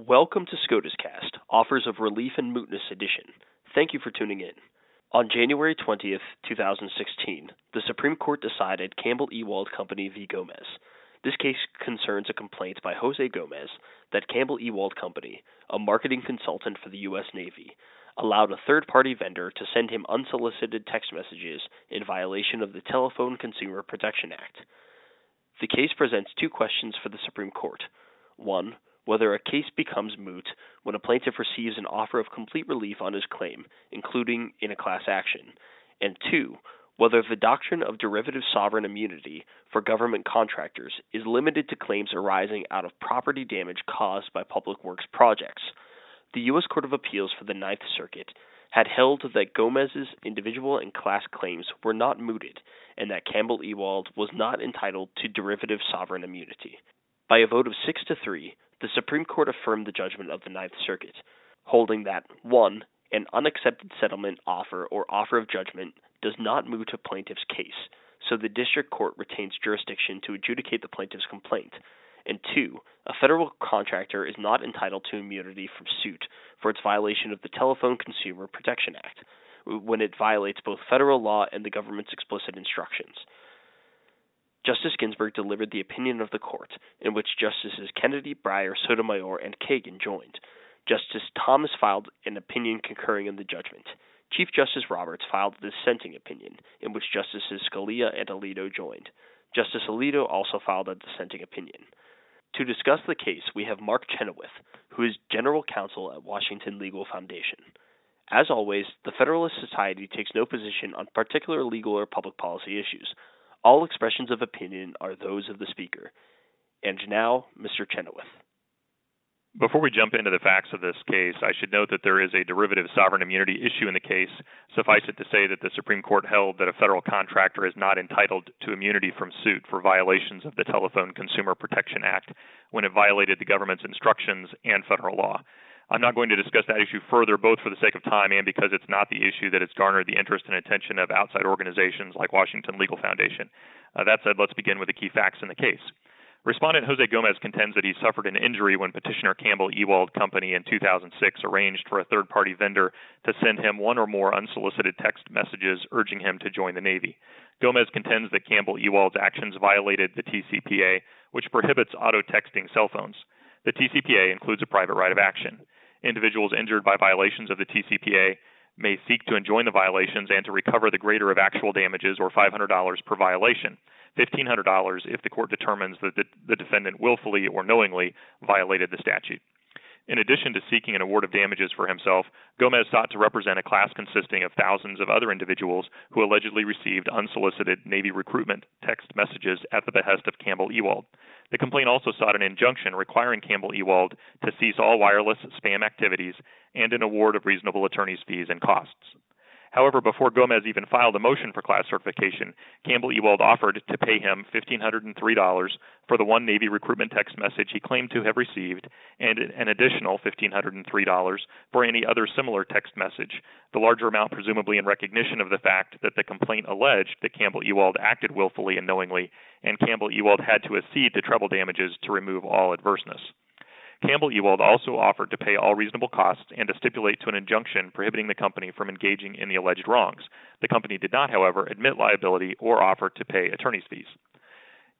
Welcome to SCOTUScast, Offers of Relief and Mootness Edition. Thank you for tuning in. On January 20th, 2016, the Supreme Court decided Campbell-Ewald Company v. Gomez. This case concerns a complaint by Jose Gomez that Campbell-Ewald Company, a marketing consultant for the U.S. Navy, allowed a third-party vendor to send him unsolicited text messages in violation of the Telephone Consumer Protection Act. The case presents two questions for the Supreme Court. One, whether a case becomes moot when a plaintiff receives an offer of complete relief on his claim, including in a class action, and two, whether the doctrine of derivative sovereign immunity for government contractors is limited to claims arising out of property damage caused by public works projects. The U.S. Court of Appeals for the Ninth Circuit had held that Gomez's individual and class claims were not mooted, and that Campbell-Ewald was not entitled to derivative sovereign immunity. By a vote of 6-3, the Supreme Court affirmed the judgment of the Ninth Circuit, holding that 1. An unaccepted settlement offer or offer of judgment does not moot a plaintiff's case, so the district court retains jurisdiction to adjudicate the plaintiff's complaint, and 2. A federal contractor is not entitled to immunity from suit for its violation of the Telephone Consumer Protection Act, when it violates both federal law and the government's explicit instructions. Justice Ginsburg delivered the opinion of the court, in which Justices Kennedy, Breyer, Sotomayor, and Kagan joined. Justice Thomas filed an opinion concurring in the judgment. Chief Justice Roberts filed a dissenting opinion, in which Justices Scalia and Alito joined. Justice Alito also filed a dissenting opinion. To discuss the case, we have Mark Chenoweth, who is General Counsel at Washington Legal Foundation. As always, the Federalist Society takes no position on particular legal or public policy issues. All expressions of opinion are those of the speaker. And now, Mr. Chenoweth. Before we jump into the facts of this case, I should note that there is a derivative sovereign immunity issue in the case. Suffice it to say that the Supreme Court held that a federal contractor is not entitled to immunity from suit for violations of the Telephone Consumer Protection Act when it violated the government's instructions and federal law. I'm not going to discuss that issue further, both for the sake of time and because it's not the issue that has garnered the interest and attention of outside organizations like Washington Legal Foundation. That said, let's begin with the key facts in the case. Respondent Jose Gomez contends that he suffered an injury when petitioner Campbell-Ewald Company in 2006 arranged for a third-party vendor to send him one or more unsolicited text messages urging him to join the Navy. Gomez contends that Campbell-Ewald's actions violated the TCPA, which prohibits auto-texting cell phones. The TCPA includes a private right of action. Individuals injured by violations of the TCPA may seek to enjoin the violations and to recover the greater of actual damages, or $500 per violation, $1,500 if the court determines that the defendant willfully or knowingly violated the statute. In addition to seeking an award of damages for himself, Gomez sought to represent a class consisting of thousands of other individuals who allegedly received unsolicited Navy recruitment text messages at the behest of Campbell-Ewald. The complaint also sought an injunction requiring Campbell-Ewald to cease all wireless spam activities and an award of reasonable attorney's fees and costs. However, before Gomez even filed a motion for class certification, Campbell-Ewald offered to pay him $1,503 for the one Navy recruitment text message he claimed to have received and an additional $1,503 for any other similar text message, the larger amount presumably in recognition of the fact that the complaint alleged that Campbell-Ewald acted willfully and knowingly, and Campbell-Ewald had to accede to treble damages to remove all adverseness. Campbell-Ewald also offered to pay all reasonable costs and to stipulate to an injunction prohibiting the company from engaging in the alleged wrongs. The company did not, however, admit liability or offer to pay attorney's fees.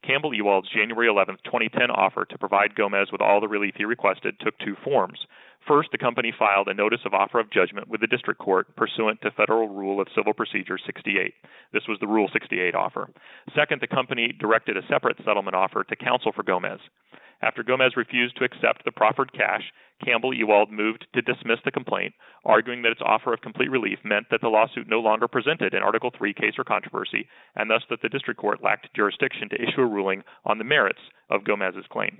Campbell-Ewald's January 11, 2010 offer to provide Gomez with all the relief he requested took two forms. First, the company filed a notice of offer of judgment with the district court pursuant to Federal Rule of Civil Procedure 68. This was the Rule 68 offer. Second, the company directed a separate settlement offer to counsel for Gomez. After Gomez refused to accept the proffered cash, Campbell-Ewald moved to dismiss the complaint, arguing that its offer of complete relief meant that the lawsuit no longer presented an Article III case or controversy, and thus that the district court lacked jurisdiction to issue a ruling on the merits of Gomez's claim.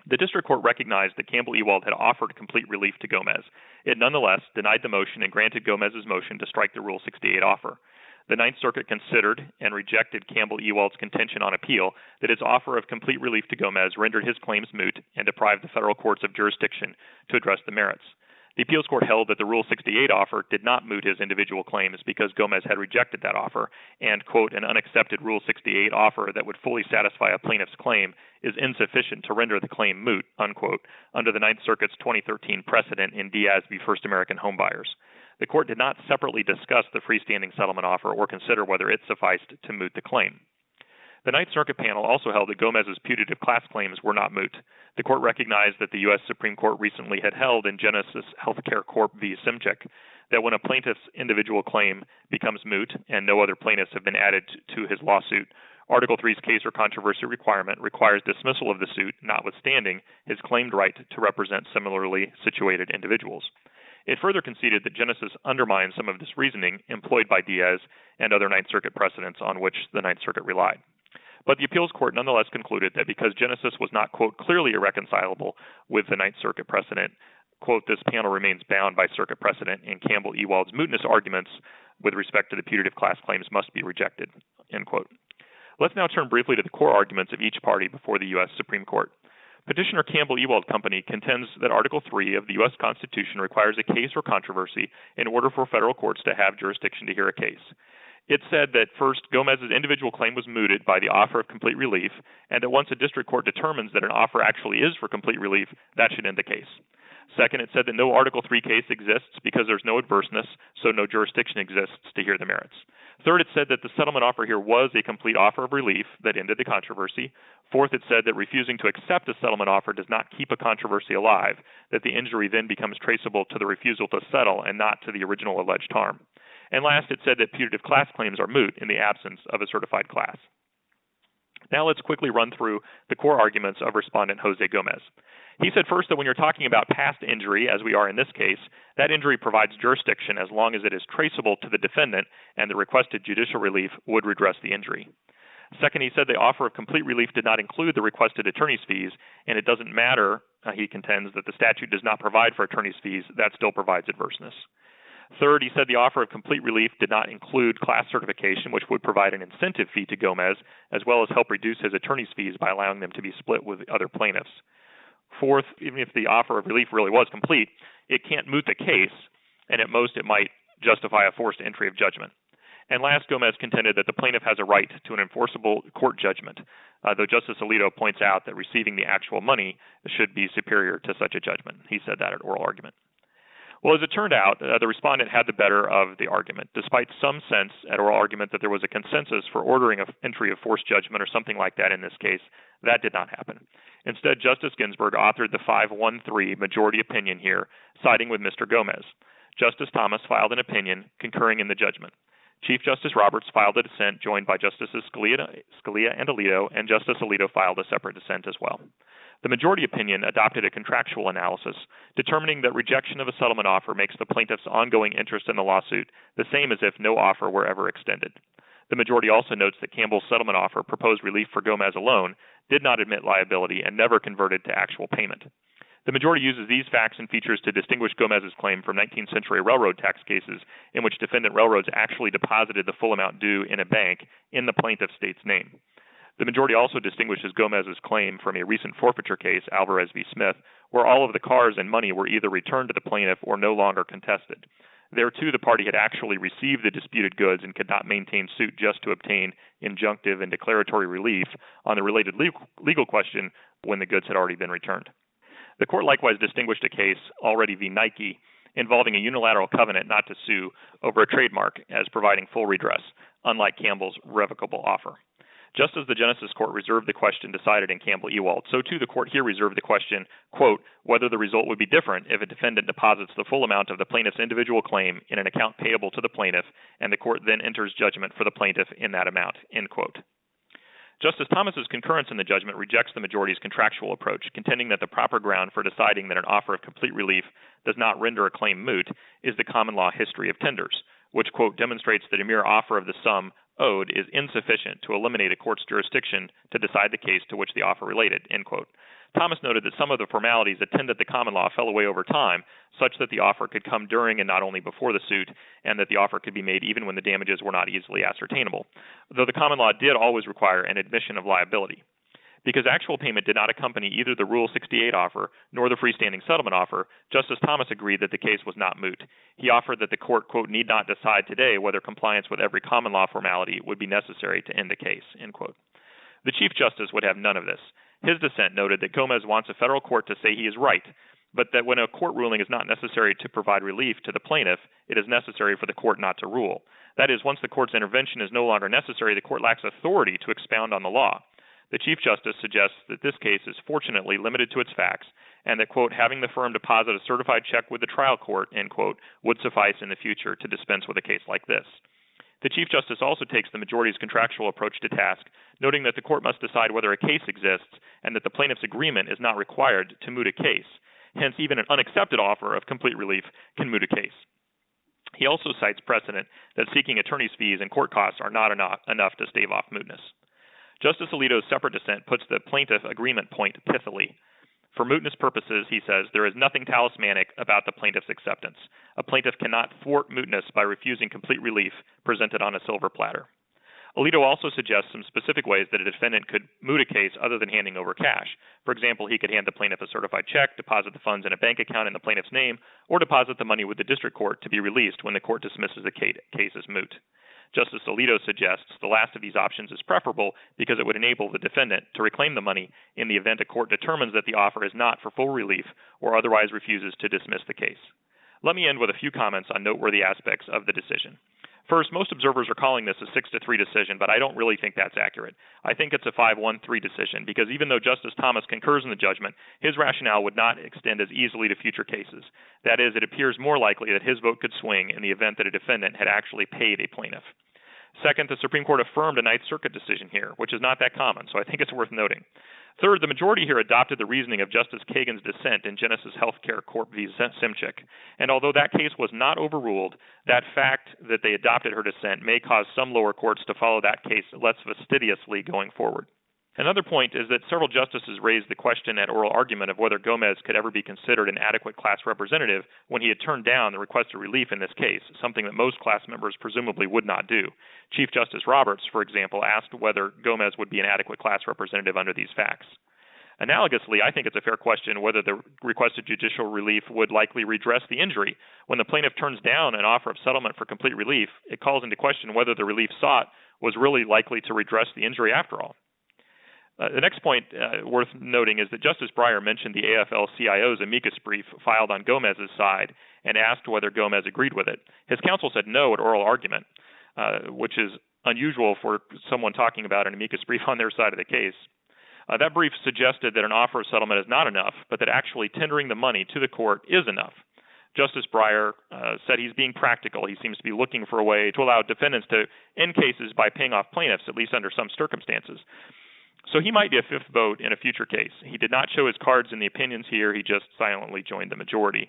The district court recognized that Campbell-Ewald had offered complete relief to Gomez. It nonetheless denied the motion and granted Gomez's motion to strike the Rule 68 offer. The Ninth Circuit considered and rejected Campbell-Ewald's contention on appeal that his offer of complete relief to Gomez rendered his claims moot and deprived the federal courts of jurisdiction to address the merits. The appeals court held that the Rule 68 offer did not moot his individual claims because Gomez had rejected that offer, and, quote, an unaccepted Rule 68 offer that would fully satisfy a plaintiff's claim is insufficient to render the claim moot, unquote, under the Ninth Circuit's 2013 precedent in Diaz v. First American Homebuyers. The court did not separately discuss the freestanding settlement offer or consider whether it sufficed to moot the claim. The Ninth Circuit panel also held that Gomez's putative class claims were not moot. The court recognized that the U.S. Supreme Court recently had held in Genesis Healthcare Corp. v. Simchick that when a plaintiff's individual claim becomes moot and no other plaintiffs have been added to his lawsuit, Article III's case or controversy requirement requires dismissal of the suit, notwithstanding his claimed right to represent similarly situated individuals. It further conceded that Genesis undermined some of this reasoning employed by Diaz and other Ninth Circuit precedents on which the Ninth Circuit relied. But the appeals court nonetheless concluded that because Genesis was not, quote, clearly irreconcilable with the Ninth Circuit precedent, quote, this panel remains bound by circuit precedent and Campbell-Ewald's mootness arguments with respect to the putative class claims must be rejected, end quote. Let's now turn briefly to the core arguments of each party before the U.S. Supreme Court. Petitioner Campbell-Ewald Company contends that Article III of the U.S. Constitution requires a case or controversy in order for federal courts to have jurisdiction to hear a case. It said that, first, Gomez's individual claim was mooted by the offer of complete relief, and that once a district court determines that an offer actually is for complete relief, that should end the case. Second, it said that no Article III case exists because there's no adverseness, so no jurisdiction exists to hear the merits. Third, it said that the settlement offer here was a complete offer of relief that ended the controversy. Fourth, it said that refusing to accept a settlement offer does not keep a controversy alive, that the injury then becomes traceable to the refusal to settle and not to the original alleged harm. And last, it said that putative class claims are moot in the absence of a certified class. Now let's quickly run through the core arguments of Respondent Jose Gomez. He said first that when you're talking about past injury, as we are in this case, that injury provides jurisdiction as long as it is traceable to the defendant and the requested judicial relief would redress the injury. Second, he said the offer of complete relief did not include the requested attorney's fees, and it doesn't matter, he contends, that the statute does not provide for attorney's fees, that still provides adverseness. Third, he said the offer of complete relief did not include class certification, which would provide an incentive fee to Gomez, as well as help reduce his attorney's fees by allowing them to be split with other plaintiffs. Fourth, even if the offer of relief really was complete, it can't moot the case, and at most it might justify a forced entry of judgment. And last, Gomez contended that the plaintiff has a right to an enforceable court judgment, though Justice Alito points out that receiving the actual money should be superior to such a judgment. He said that at oral argument. Well, as it turned out, the respondent had the better of the argument, despite some sense at oral argument that there was a consensus for ordering an entry of forced judgment or something like that in this case. That did not happen. Instead, Justice Ginsburg authored the 5-1-3 majority opinion here, siding with Mr. Gomez. Justice Thomas filed an opinion concurring in the judgment. Chief Justice Roberts filed a dissent joined by Justices Scalia and Alito, and Justice Alito filed a separate dissent as well. The majority opinion adopted a contractual analysis, determining that rejection of a settlement offer makes the plaintiff's ongoing interest in the lawsuit the same as if no offer were ever extended. The majority also notes that Campbell's settlement offer proposed relief for Gomez alone, did not admit liability, and never converted to actual payment. The majority uses these facts and features to distinguish Gomez's claim from 19th century railroad tax cases in which defendant railroads actually deposited the full amount due in a bank in the plaintiff's state's name. The majority also distinguishes Gomez's claim from a recent forfeiture case, Alvarez v. Smith, where all of the cars and money were either returned to the plaintiff or no longer contested. There, too, the party had actually received the disputed goods and could not maintain suit just to obtain injunctive and declaratory relief on the related legal question when the goods had already been returned. The court likewise distinguished a case, Already v. Nike, involving a unilateral covenant not to sue over a trademark as providing full redress, unlike Campbell's revocable offer. Just as the Genesis court reserved the question decided in Campbell-Ewald, so too the court here reserved the question, quote, whether the result would be different if a defendant deposits the full amount of the plaintiff's individual claim in an account payable to the plaintiff, and the court then enters judgment for the plaintiff in that amount, end quote. Justice Thomas's concurrence in the judgment rejects the majority's contractual approach, contending that the proper ground for deciding that an offer of complete relief does not render a claim moot is the common law history of tenders, which, quote, demonstrates that a mere offer of the sum owed is insufficient to eliminate a court's jurisdiction to decide the case to which the offer related, end quote. Thomas noted that some of the formalities attendant the common law fell away over time, such that the offer could come during and not only before the suit, and that the offer could be made even when the damages were not easily ascertainable, though the common law did always require an admission of liability. Because actual payment did not accompany either the Rule 68 offer nor the freestanding settlement offer, Justice Thomas agreed that the case was not moot. He offered that the court, quote, need not decide today whether compliance with every common law formality would be necessary to end the case, end quote. The Chief Justice would have none of this. His dissent noted that Gomez wants a federal court to say he is right, but that when a court ruling is not necessary to provide relief to the plaintiff, it is necessary for the court not to rule. That is, once the court's intervention is no longer necessary, the court lacks authority to expound on the law. The Chief Justice suggests that this case is fortunately limited to its facts, and that, quote, having the firm deposit a certified check with the trial court, end quote, would suffice in the future to dispense with a case like this. The Chief Justice also takes the majority's contractual approach to task, noting that the court must decide whether a case exists and that the plaintiff's agreement is not required to moot a case. Hence, even an unaccepted offer of complete relief can moot a case. He also cites precedent that seeking attorney's fees and court costs are not enough to stave off mootness. Justice Alito's separate dissent puts the plaintiff agreement point pithily. For mootness purposes, he says, there is nothing talismanic about the plaintiff's acceptance. A plaintiff cannot thwart mootness by refusing complete relief presented on a silver platter. Alito also suggests some specific ways that a defendant could moot a case other than handing over cash. For example, he could hand the plaintiff a certified check, deposit the funds in a bank account in the plaintiff's name, or deposit the money with the district court to be released when the court dismisses the case as moot. Justice Alito suggests the last of these options is preferable because it would enable the defendant to reclaim the money in the event a court determines that the offer is not for full relief or otherwise refuses to dismiss the case. Let me end with a few comments on noteworthy aspects of the decision. First, most observers are calling this a 6-3 decision, but I don't really think that's accurate. I think it's a 5-1-3 decision because even though Justice Thomas concurs in the judgment, his rationale would not extend as easily to future cases. That is, it appears more likely that his vote could swing in the event that a defendant had actually paid a plaintiff. Second, the Supreme Court affirmed a Ninth Circuit decision here, which is not that common, so I think it's worth noting. Third, the majority here adopted the reasoning of Justice Kagan's dissent in Genesis Healthcare Corp v. Simchick, and although that case was not overruled, that fact that they adopted her dissent may cause some lower courts to follow that case less fastidiously going forward. Another point is that several justices raised the question at oral argument of whether Gomez could ever be considered an adequate class representative when he had turned down the requested relief in this case, something that most class members presumably would not do. Chief Justice Roberts, for example, asked whether Gomez would be an adequate class representative under these facts. Analogously, I think it's a fair question whether the requested judicial relief would likely redress the injury. When the plaintiff turns down an offer of settlement for complete relief, it calls into question whether the relief sought was really likely to redress the injury after all. The next point worth noting is that Justice Breyer mentioned the AFL-CIO's amicus brief filed on Gomez's side and asked whether Gomez agreed with it. His counsel said no at oral argument, which is unusual for someone talking about an amicus brief on their side of the case. That brief suggested that an offer of settlement is not enough, but that actually tendering the money to the court is enough. Justice Breyer said he's being practical. He seems to be looking for a way to allow defendants to end cases by paying off plaintiffs, at least under some circumstances. So he might be a fifth vote in a future case. He did not show his cards in the opinions here. He just silently joined the majority.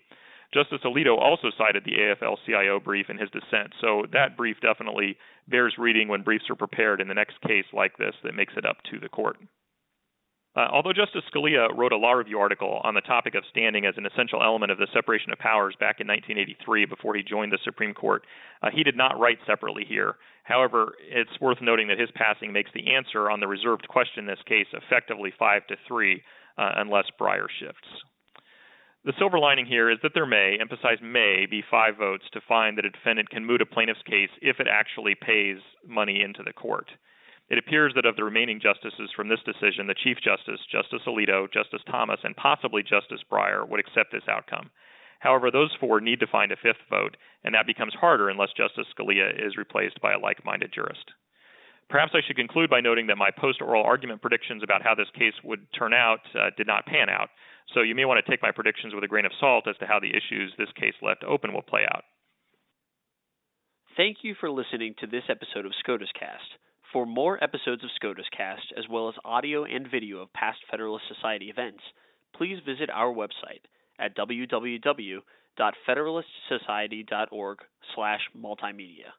Justice Alito also cited the AFL-CIO brief in his dissent, so that brief definitely bears reading when briefs are prepared in the next case like this that makes it up to the court. Although Justice Scalia wrote a law review article on the topic of standing as an essential element of the separation of powers back in 1983 before he joined the Supreme Court, he did not write separately here. However, it's worth noting that his passing makes the answer on the reserved question in this case effectively 5-3 unless Breyer shifts. The silver lining here is that there may, emphasize may, be 5 votes to find that a defendant can moot a plaintiff's case if it actually pays money into the court. It appears that of the remaining justices from this decision, the Chief Justice, Justice Alito, Justice Thomas, and possibly Justice Breyer would accept this outcome. However, those 4 need to find a 5th vote, and that becomes harder unless Justice Scalia is replaced by a like-minded jurist. Perhaps I should conclude by noting that my post-oral argument predictions about how this case would turn out did not pan out, so you may want to take my predictions with a grain of salt as to how the issues this case left open will play out. Thank you for listening to this episode of SCOTUScast. For more episodes of SCOTUScast, as well as audio and video of past Federalist Society events, please visit our website at www.federalistsociety.org/multimedia.